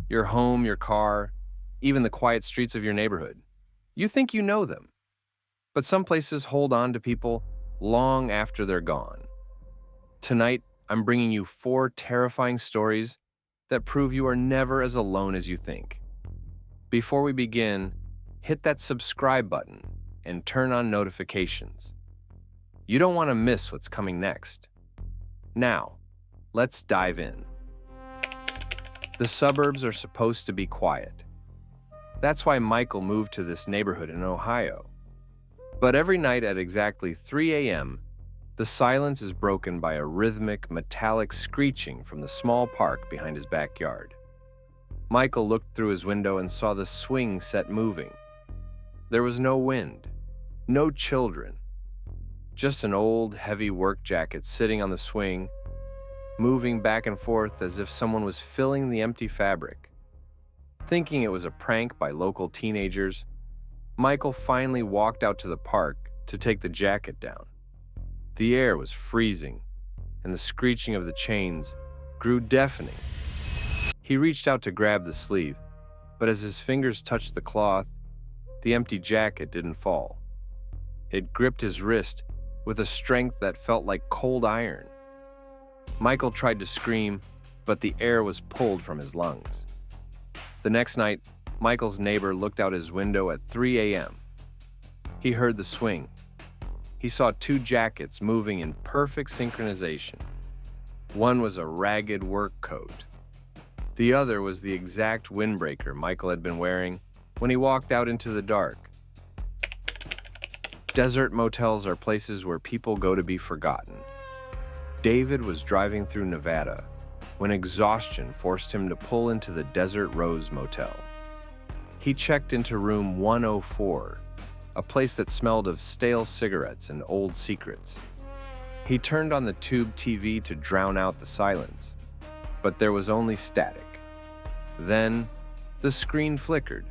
Your home, your car, even the quiet streets of your neighborhood. You think you know them, but some places hold on to people long after they're gone. Tonight, I'm bringing you 4 terrifying stories that prove you are never as alone as you think. Before we begin, hit that subscribe button and turn on notifications. You don't want to miss what's coming next. Now, let's dive in. The suburbs are supposed to be quiet. That's why Michael moved to this neighborhood in Ohio. But every night at exactly 3 a.m., the silence is broken by a rhythmic, metallic screeching from the small park behind his backyard. Michael looked through his window and saw the swing set moving. There was no wind, no children, just an old, heavy work jacket sitting on the swing, moving back and forth as if someone was filling the empty fabric. Thinking it was a prank by local teenagers, Michael finally walked out to the park to take the jacket down. The air was freezing, and the screeching of the chains grew deafening. He reached out to grab the sleeve, but as his fingers touched the cloth, the empty jacket didn't fall. It gripped his wrist with a strength that felt like cold iron. Michael tried to scream, but the air was pulled from his lungs. The next night, Michael's neighbor looked out his window at 3 a.m. He heard the swing. He saw 2 jackets moving in perfect synchronization. One was a ragged work coat. The other was the exact windbreaker Michael had been wearing when he walked out into the dark. Desert motels are places where people go to be forgotten. David was driving through Nevada when exhaustion forced him to pull into the Desert Rose Motel. He checked into room 104, a place that smelled of stale cigarettes and old secrets. He turned on the tube TV to drown out the silence, but there was only static. Then, the screen flickered.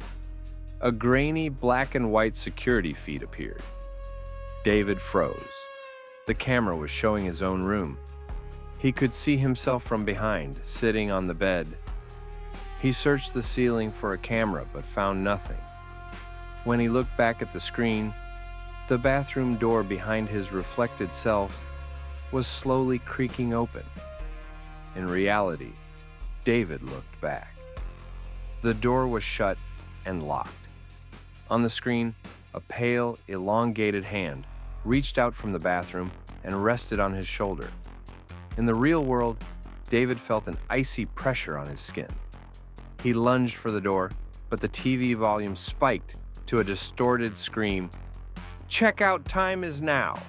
A grainy black and white security feed appeared. David froze. The camera was showing his own room. He could see himself from behind, sitting on the bed. He searched the ceiling for a camera, but found nothing. When he looked back at the screen, the bathroom door behind his reflected self was slowly creaking open. In reality, David looked back. The door was shut and locked. On the screen, a pale, elongated hand reached out from the bathroom and rested on his shoulder. In the real world, David felt an icy pressure on his skin. He lunged for the door, but the TV volume spiked to a distorted scream, "Checkout time is now!"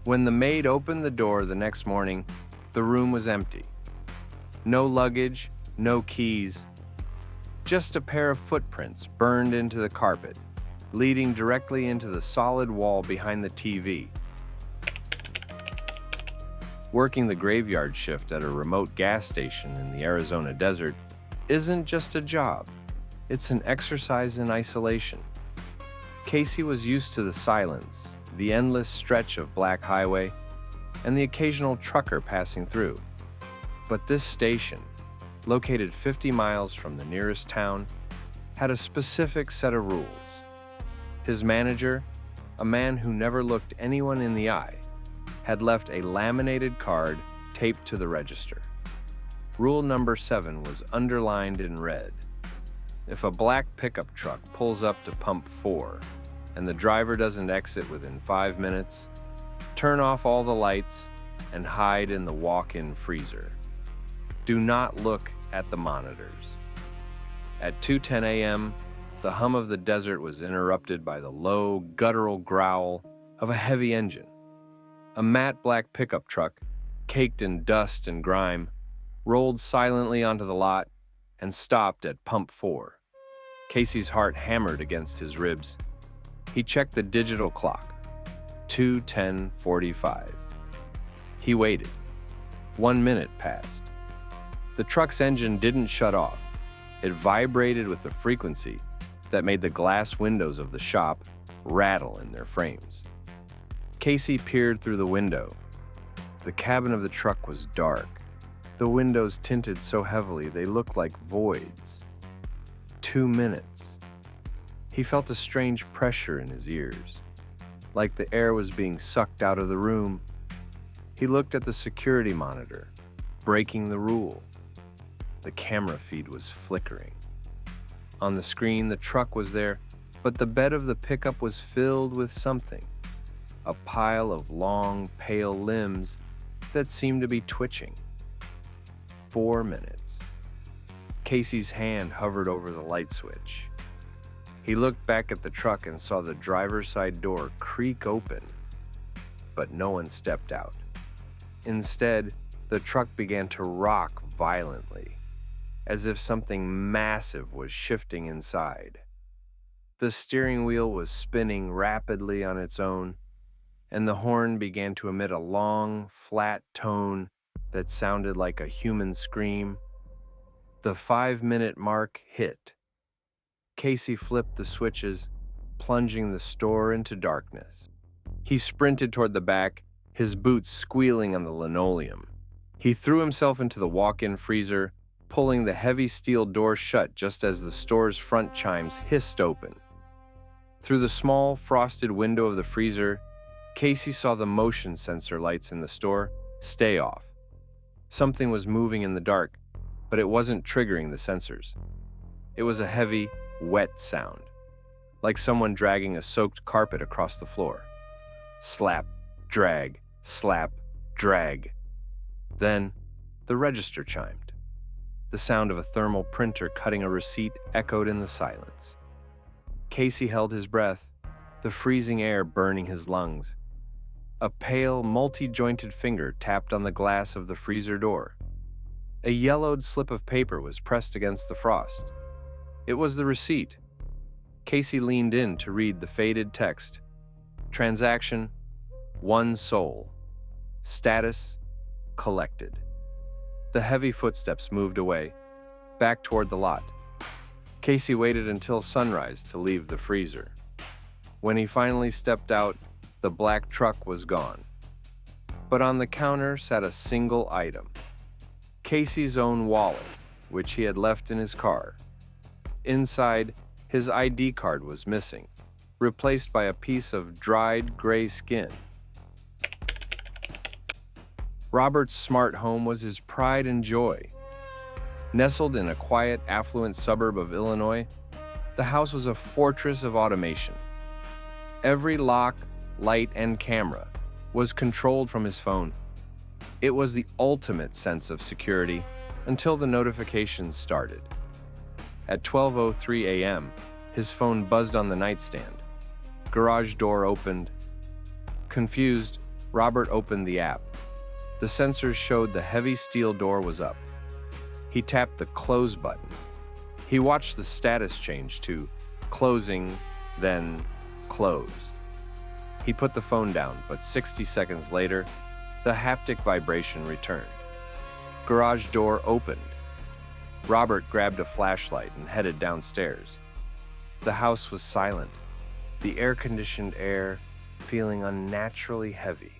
When the maid opened the door the next morning, the room was empty. No luggage, no keys, just a pair of footprints burned into the carpet, leading directly into the solid wall behind the TV. Working the graveyard shift at a remote gas station in the Arizona desert isn't just a job, it's an exercise in isolation. Casey was used to the silence, the endless stretch of black highway, and the occasional trucker passing through. But this station, located 50 miles from the nearest town, had a specific set of rules. His manager, a man who never looked anyone in the eye, had left a laminated card taped to the register. Rule number 7 was underlined in red. If a black pickup truck pulls up to pump 4 and the driver doesn't exit within 5 minutes, turn off all the lights and hide in the walk-in freezer. Do not look at the monitors. At 2:10 a.m., the hum of the desert was interrupted by the low, guttural growl of a heavy engine. A matte black pickup truck, caked in dust and grime, rolled silently onto the lot and stopped at pump 4. Casey's heart hammered against his ribs. He checked the digital clock. 2:10:45. He waited. 1 minute passed. The truck's engine didn't shut off. It vibrated with a frequency that made the glass windows of the shop rattle in their frames. Casey peered through the window. The cabin of the truck was dark. The windows tinted so heavily they looked like voids. 2 minutes. He felt a strange pressure in his ears, like the air was being sucked out of the room. He looked at the security monitor, breaking the rule. The camera feed was flickering. On the screen, the truck was there, but the bed of the pickup was filled with something. A pile of long, pale limbs that seemed to be twitching. 4 minutes. Casey's hand hovered over the light switch. He looked back at the truck and saw the driver's side door creak open, but no one stepped out. Instead, the truck began to rock violently, as if something massive was shifting inside. The steering wheel was spinning rapidly on its own, and the horn began to emit a long, flat tone that sounded like a human scream. The 5-minute mark hit. Casey flipped the switches, plunging the store into darkness. He sprinted toward the back, his boots squealing on the linoleum. He threw himself into the walk-in freezer, pulling the heavy steel door shut just as the store's front chimes hissed open. Through the small, frosted window of the freezer, Casey saw the motion sensor lights in the store stay off. Something was moving in the dark, but it wasn't triggering the sensors. It was a heavy, wet sound, like someone dragging a soaked carpet across the floor. Slap, drag, slap, drag. Then, the register chimed. The sound of a thermal printer cutting a receipt echoed in the silence. Casey held his breath, the freezing air burning his lungs. A pale, multi-jointed finger tapped on the glass of the freezer door. A yellowed slip of paper was pressed against the frost. It was the receipt. Casey leaned in to read the faded text. Transaction, 1 soul. Status, collected. The heavy footsteps moved away, back toward the lot. Casey waited until sunrise to leave the freezer. When he finally stepped out, the black truck was gone. But on the counter sat a single item. Casey's own wallet, which he had left in his car. Inside, his ID card was missing, replaced by a piece of dried gray skin. Robert's smart home was his pride and joy. Nestled in a quiet, affluent suburb of Illinois, the house was a fortress of automation. Every lock, light, and camera was controlled from his phone. It was the ultimate sense of security until the notifications started. At 12:03 a.m., his phone buzzed on the nightstand. Garage door opened. Confused, Robert opened the app. The sensors showed the heavy steel door was up. He tapped the close button. He watched the status change to closing, then closed. He put the phone down, but 60 seconds later, the haptic vibration returned. Garage door opened. Robert grabbed a flashlight and headed downstairs. The house was silent, the air-conditioned air feeling unnaturally heavy.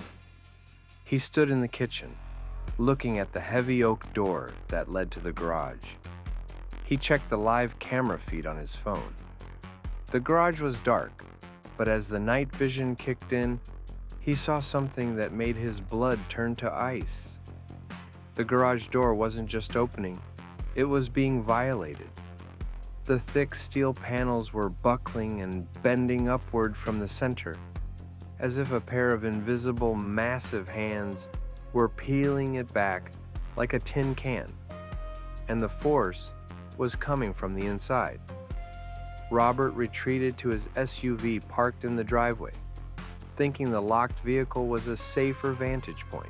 He stood in the kitchen, looking at the heavy oak door that led to the garage. He checked the live camera feed on his phone. The garage was dark, but as the night vision kicked in, he saw something that made his blood turn to ice. The garage door wasn't just opening, it was being violated. The thick steel panels were buckling and bending upward from the center, as if a pair of invisible, massive hands were peeling it back like a tin can, and the force was coming from the inside. Robert retreated to his SUV parked in the driveway, thinking the locked vehicle was a safer vantage point.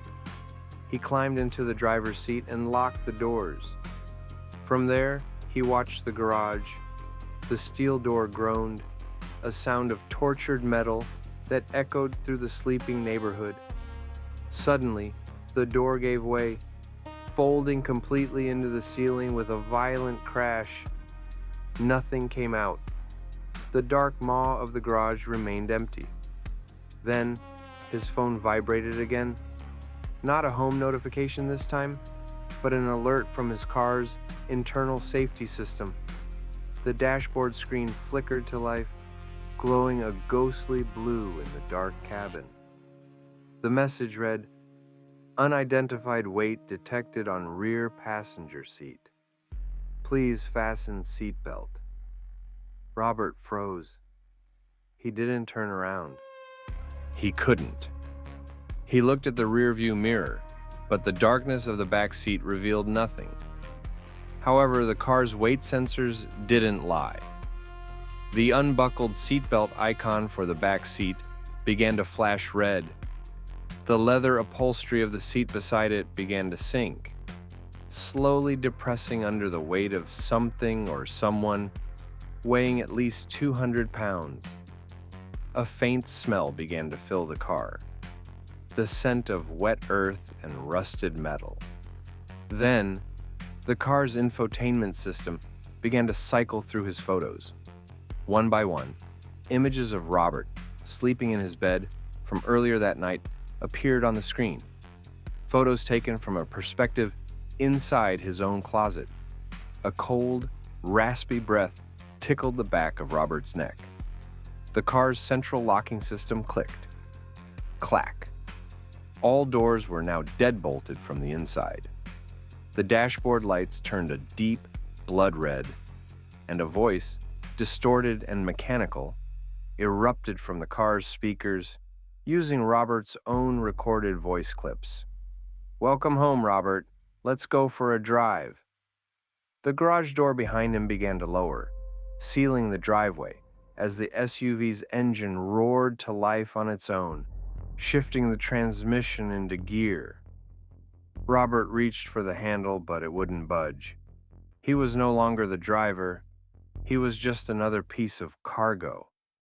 He climbed into the driver's seat and locked the doors. From there, he watched the garage. The steel door groaned, a sound of tortured metal that echoed through the sleeping neighborhood. Suddenly, the door gave way, folding completely into the ceiling with a violent crash. Nothing came out. The dark maw of the garage remained empty. Then, his phone vibrated again. Not a home notification this time, but an alert from his car's internal safety system. The dashboard screen flickered to life, glowing a ghostly blue in the dark cabin. The message read, "Unidentified weight detected on rear passenger seat. Please fasten seatbelt." Robert froze. He didn't turn around. He couldn't. He looked at the rearview mirror, but the darkness of the back seat revealed nothing. However, the car's weight sensors didn't lie. The unbuckled seatbelt icon for the back seat began to flash red. The leather upholstery of the seat beside it began to sink, slowly depressing under the weight of something or someone weighing at least 200 pounds. A faint smell began to fill the car, the scent of wet earth and rusted metal. Then, the car's infotainment system began to cycle through his photos. One by one, images of Robert, sleeping in his bed from earlier that night, appeared on the screen. Photos taken from a perspective inside his own closet. A cold, raspy breath tickled the back of Robert's neck. The car's central locking system clicked. Clack. All doors were now deadbolted from the inside. The dashboard lights turned a deep blood red, and a voice, distorted and mechanical, erupted from the car's speakers using Robert's own recorded voice clips. "Welcome home, Robert. Let's go for a drive." The garage door behind him began to lower, sealing the driveway as the SUV's engine roared to life on its own, shifting the transmission into gear. Robert reached for the handle, but it wouldn't budge. He was no longer the driver. He was just another piece of cargo.